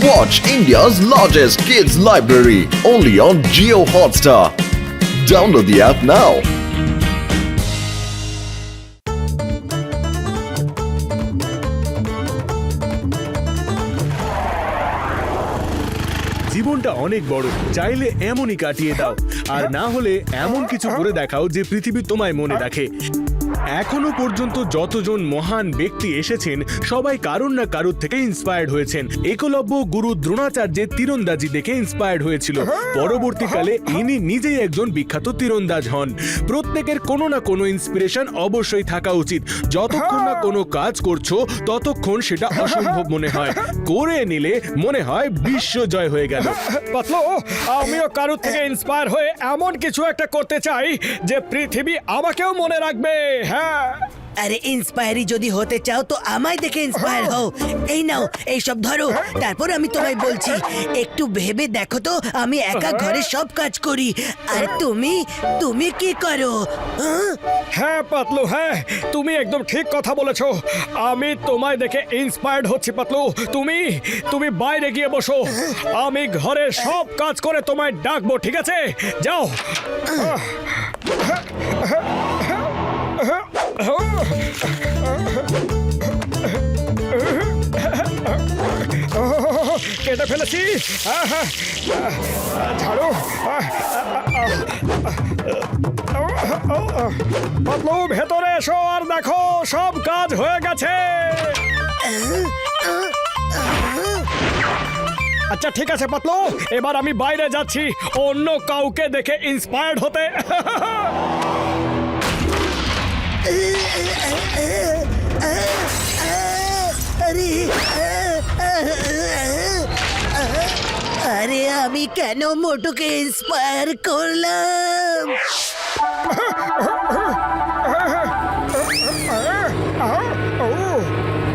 Watch India's largest kids library only on Jio Hotstar. Download the app now. জীবনটা অনেক বড়, চাইলে এমনই কাটিয়ে দাও, আর না হলে এমন কিছু করে দেখাও যে পৃথিবী তোমায় মনে রাখে। এখনো পর্যন্ত যতজন মহান ব্যক্তি এসেছেন সবাই কারোর না কারোর থেকে ইন্সপায়ার্ড হয়েছেন। একলব্য গুরু দ্রোণাচার্যের তীরন্দাজি দেখে ইন্সপায়ার্ড হয়েছিল। পরবর্তীকালে ইনি নিজেই একজন বিখ্যাত তীরন্দাজ হন। প্রত্যেকের কোনো না কোনো ইন্সপিরেশন অবশ্যই থাকা উচিত। যতক্ষণ না কোনো কাজ করছো ততক্ষণ সেটা অসম্ভব মনে হয়, করে নিলে মনে হয় বিশ্ব জয় হয়ে গেল। পাতলু, আমিও কারোর থেকে ইন্সপায়ার হয়ে এমন কিছু একটা করতে চাই যে পৃথিবী আমাকেও মনে রাখবে। হ্যাঁ, আরে ইন্সপায়ারি যদি হতে চাও তো আমায় দেখে ইন্সপায়ার হও। এই নাও, এইসব ধরো, তারপর আমি তোমায় বলছি। একটু ভেবে দেখো তো, আমি একা ঘরে সব কাজ করি, আর তুমি কি করো? হ্যাঁ পাতলু, হ্যাঁ, তুমি একদম ঠিক কথা বলেছো। আমি তোমায় দেখে ইন্সপায়ার্ড হচ্ছি পাতলু। তুমি বাইরে গিয়ে বসো, আমি ঘরের সব কাজ করে তোমায় ডাকবো, ঠিক আছে? যাও। কেটে ফেলেছি। ঝাড়ু। পাতলু, ভেতরে এসো আর দেখো সব কাজ হয়ে গেছে। আচ্ছা ঠিক আছে পাতলু, এবার আমি বাইরে যাচ্ছি অন্য কাউকে দেখে ইন্সপায়ার্ড হতে। আরে আমি কেন মোটুকে ইন্সপায়ার করলাম?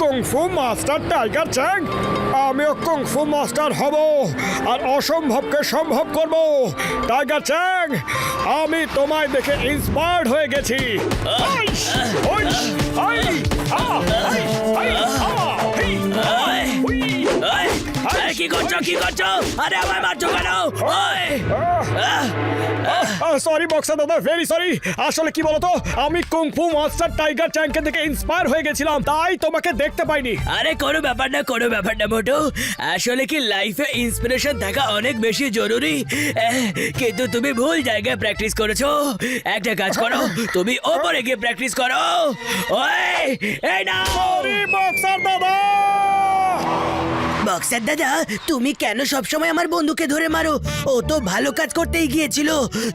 কুংফু মাস্টার টাইগার চ্যাং, আমিও কুংফু মাস্টার হব আর অসম্ভবকে সম্ভব করব। টাইগার চ্যাং, আমি তোমায় দেখে ইন্সপায়ার্ড হয়ে গেছি। কি করছো? আরে আমায় মারছো কেন? সরি বক্সার দাদা, ভেরি সরি। আসলে কি বলতো, আমি কুংফু মাস্টার টাইগার চ্যাংকে দেখে ইন্সপায়ার হয়ে গেছিলাম, তাই তোমাকে দেখতে পাইনি। আরে কোনো ব্যাপার না মোটু। আসলে কি লাইফে ইন্সপিরেশন থাকা অনেক বেশি জরুরি, কিন্তু তুমি ভুল জায়গায় প্র্যাকটিস করেছো। একটা কাজ করো, তুমি ওপরে গিয়ে প্র্যাকটিস করো। এই নাও। সরি বক্সার দাদা। বক্সার দাদা, তুমি কেন সবসময় আমার বন্ধুকে ধরে মারো? ও তো ভালো কাজ করতেই গিয়েছিল,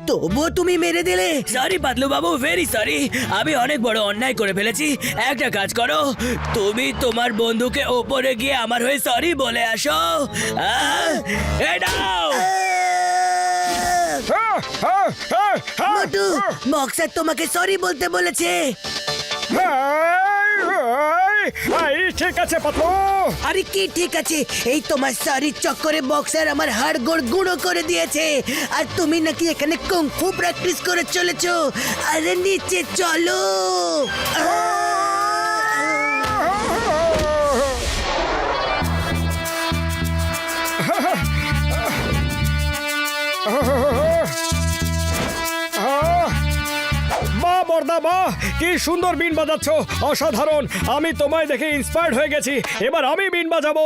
তবুও তুমি মেরে দিলে। সরি পাতলু বাবু, ভেরি সরি। আমি অনেক বড় অন্যায় করে ফেলেছি। একটা কাজ করো, তুমি তোমার বন্ধুকে ওপরে গিয়ে আমার হয়ে সরি বলে আসো। এই নাও। মোটু, বক্সার তোমাকে সরি বলতে বলেছে। ঠিক আছে পাতলু। আরে কি ঠিক আছে? এই তোমার সরির চক্করে বক্সার আমার হাড় গোড় গুঁড়ো করে দিয়েছে, আর তুমি নাকি এখানে কুংফু প্র্যাকটিস করে চলেছো। আরে নিচে চলো। বাহ, কি সুন্দর বিন বাজাচ্ছ, অসাধারণ। আমি তোমায় দেখে ইন্সপায়ার্ড হয়ে গেছি, এবার আমি বিন বাজাবো।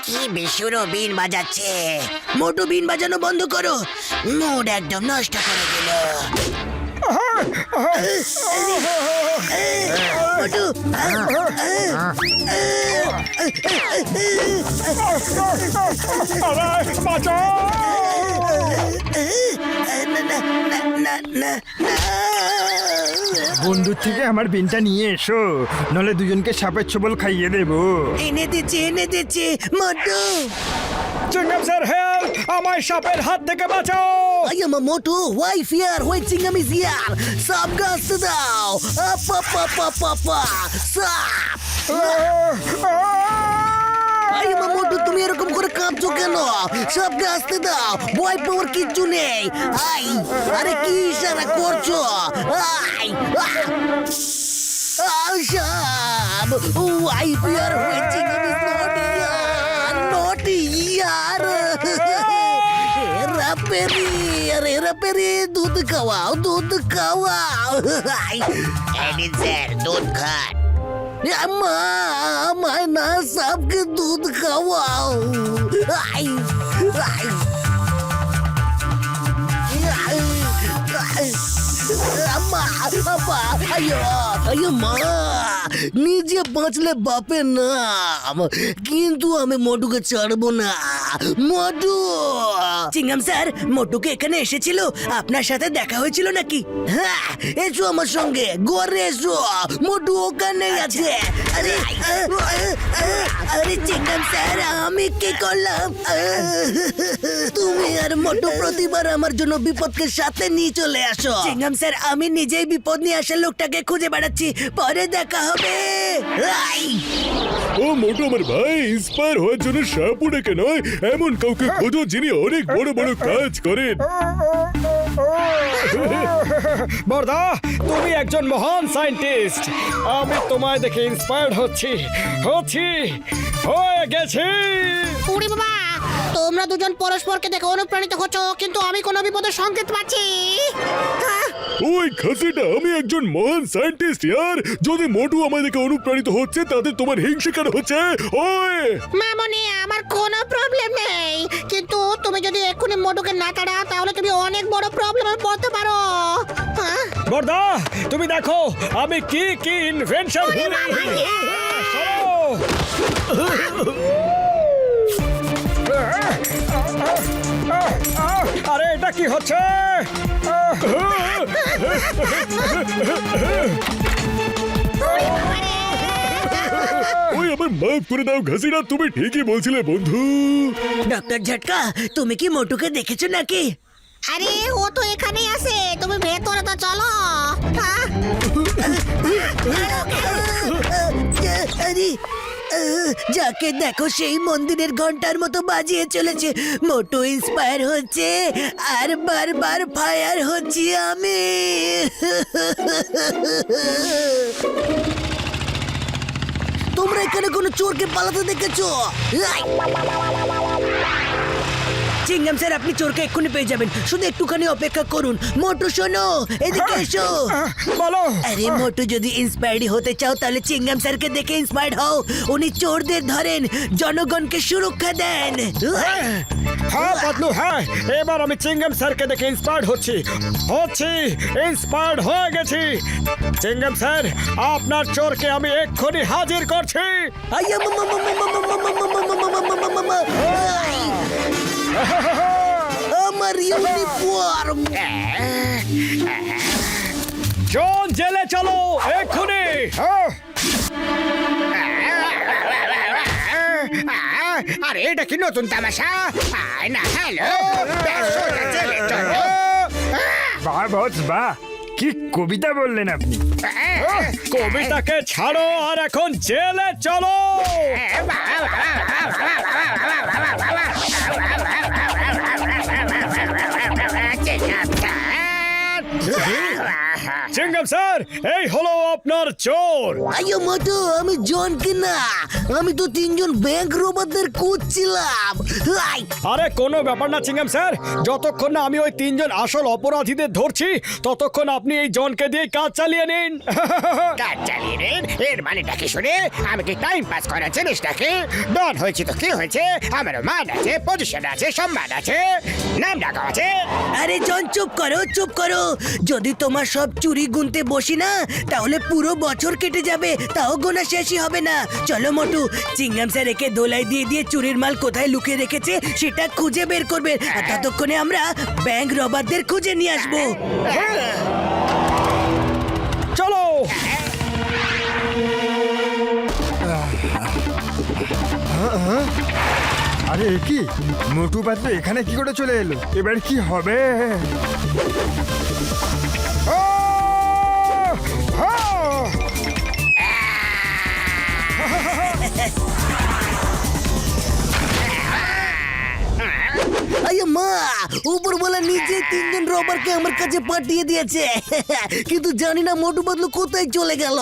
কি বেসুরো বিন বাজাচ্ছে। মোটু, বিন বাজানো বন্ধ করো, মুড একদম নষ্ট করে দিল। মোটু, বন্ধুর থেকে আমার বিনটা নিয়ে এসো, নলে দুজনকে সাপের ছোবল খাইয়ে দেবো। এনে দিচ্ছি মোটু। চিংগাম স্যার, হেল্প! আমায় সাপের হাত থেকে বাঁচাও। I am a Motu. Why fear? Why Chingam is here? Sap gas দাও। Sap! আরে মোটু, তুমি এরকম করে কাঁপছো কেন? সবকে আসতে দাও, ভয় পাওয়ার কিচ্ছু নেই। আরে কি ইশারা করছো? সাপ Why we are waiting is not यार हेरा पेरी दूध खावाओ एडिन सर दूध खान मैं ना सबके दूध खावाओ নিজে বাঁচলে বাপের নাম কিন্তু আমি মোটুকে ছাড়বো না মোটু চিংগাম স্যার মোটুকে এখানে এসেছিল আপনার সাথে দেখা হয়েছিল নাকি হ্যাঁ এসো আমার সঙ্গে ঘরে এসো মোটু ওখানে আছে আরে আরে চিংগাম স্যার আমি কি করলাম তুমি আর মোটু প্রতিবার আমার জন্য বিপদকে সাথে নিয়ে চলে আসো চিংগাম স্যার আমি নিজেই বিপদ নিয়ে আসা লোকটাকে খুঁজে বেড়াচ্ছি পরে দেখা হবে ও মোটু আমার ভাই ইন্সপায়ার হওয়ার জন্য সাপু ডেকে নয় এমন কাউকে খোঁজো যিনি অনেক বড় বড় কাজ করেন। বর্দা তুমি একজন মহান সায়েন্টিস্ট আমি তোমায় দেখে ইন্সপায়ার্ড হয়ে গেছি উড়ি বাবা তোমরা দুজন পরস্পরকে দেখে অনুপ্রাণিত হচ্ছ কিন্তু আমি কোনো বিপদের সংকেত পাচ্ছি ওই খাসিটা আমি একজন মহান সায়েন্টিস্ট ইয়ার যদি মোটু আমায় দেখে অনুপ্রাণিত হচ্ছে তাতে তোমার হিংসে কেন হচ্ছে ওই মামনি আমার কোনো প্রবলেম নেই কিন্তু তুমি যদি এক্ষুনি মোটুকে না তাড়াও তাহলে তুমি অনেক বড় প্রবলেমে পড়তে পারো হ্যাঁ? বর্দা তুমি দেখো আমি কি ইনভেনশন আরে এটা কি হচ্ছে ওই আমার মাফ করে দাও ঘাসিরা তুমি ঠিকই বলছিলে বন্ধু। ডক্টর ঝটকা তুমি কি মোটুকে দেখেছো নাকি আরে ও তো এখানেই আছে তুমি ভেতরে তো চলো হ্যাঁ? আরে যাকে দেখো সেই মন্দিরের ঘন্টার মতো বাজিয়ে চলেছে মোটু ইন্সপায়ার হচ্ছে আর বারবার ফায়ার হচ্ছি আমি তোমরা এখানে কোনো চোরকে পালাতে দেখেছো চিংগাম স্যার আপনি চোরকে এক্ষুনি পেয়ে যাবেন শুধু একটুখানি অপেক্ষা করুন মোটু শোনো এদিকে এসো বলো আরে মোটু যদি ইন্সপায়ার্ড হতে চাও তাহলে চিংগাম স্যারকে দেখে ইন্সপায়ার্ড হও উনি চোরদের ধরেন জনগণকে সুরক্ষা দেন হ্যাঁ পাতলু হ্যাঁ এবার আমি চিংগাম স্যারকে দেখে ইন্সপায়ার্ড ইন্সপায়ার্ড হয়ে গেছি চিংগাম স্যার আপনার চোরকে আমি এক্ষুনি হাজির করছি আইয়া মামা মামা মামা মামা মামা মামা মামা আমার ইউনিফর্ম জন জেলে চলো এক্ষুনি আরে এটা কি নতুন তামাশা আয় না হ্যালো সোজা জেলে চলো বাহ বস বাহ কি কবিতা বললেন আপনি কবিতাকে ছাড়ো আর এখন জেলে চলো চিংগাম স্যার এই হলো আপনার চোর আইয়া মোটু আমি জনকে না আমি তো তিনজন ব্যাংক রোবারদের খুঁজছিলাম আই আরে কোনো ব্যাপার না চিংগাম স্যার যতক্ষণ না আমি ওই তিনজন আসল অপরাধীদের ধরছি ততক্ষণ আপনি এই জনকে দিয়ে কাজ চালিয়ে নিন কাজ চালিয়ে নিন এর মানেটা কি শুনে আমি কি টাইম পাস করার জিনিসটাকে ডন হয়েছে তো কি হয়েছে আমার মান আছে পজিশন আছে সম্মান আছে নাম ডাকা আছে আরে জন চুপ করো যদি তোমার সব চুরি গুনতে বসি না তাহলে পুরো বছর কেটে যাবে তাও গোনা শেষই হবে না চলো মোটু চিংগাম স্যার একে দোলাই দিয়ে দিয়ে চুরির মাল কোথায় লুকিয়ে রেখেছে সেটা খুঁজে বের করবে আর ততক্ষণে আমরা ব্যাংক রবারদের খুঁজে নিয়ে আসবো চলো আরে এ কি মোটু পাতলু এখানে কি করে চলে এলো এবার কি হবে আরে মা উপরওয়ালা নিজে তিনজন রবারকে আমার কাছে পাঠিয়ে দিয়েছে কিন্তু জানি না মোটু পাতলু কোথায় চলে গেল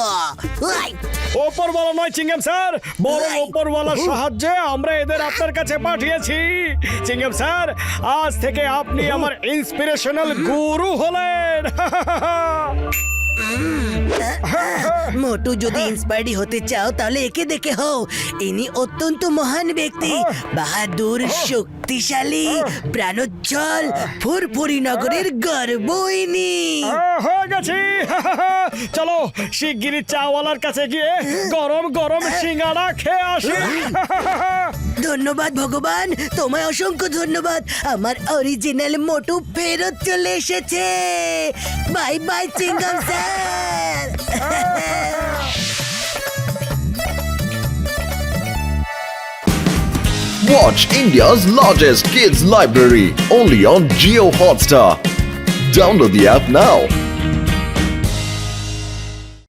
ওপরওয়ালা নয় চিঙ্গাম স্যার, বরং ওপরওয়ালার সাহায্যে আমরা এদের আপনার কাছে পাঠিয়েছি। চিঙ্গাম স্যার, আজ থেকে আপনি আমার ইন্সপিরেশনাল গুরু হলেন। মোটু, যদি ইন্সপায়ার্ড হতে চাও তাহলে একে দেখে হও। ইনি অত্যন্ত মহান ব্যক্তি, বাহাদুর, শক্তিশালী, প্রাণোজ্জ্বল, ফুরফুরি নগরের গর্ব ইনি। হয়ে গেছি। চলো শিগগিরই চাওয়ালার কাছে গিয়ে গরম গরম সিঙ্গাড়া খেয়ে আসি। ধন্যবাদ ভগবান, তোমায় অসংখ্য ধন্যবাদ। আমার অরিজিনাল মোটু ফেরত চলে এসেছে। Bye bye চিঙ্গাম sir. Watch India's largest kids library only on Geo Hotstar. Download the app now.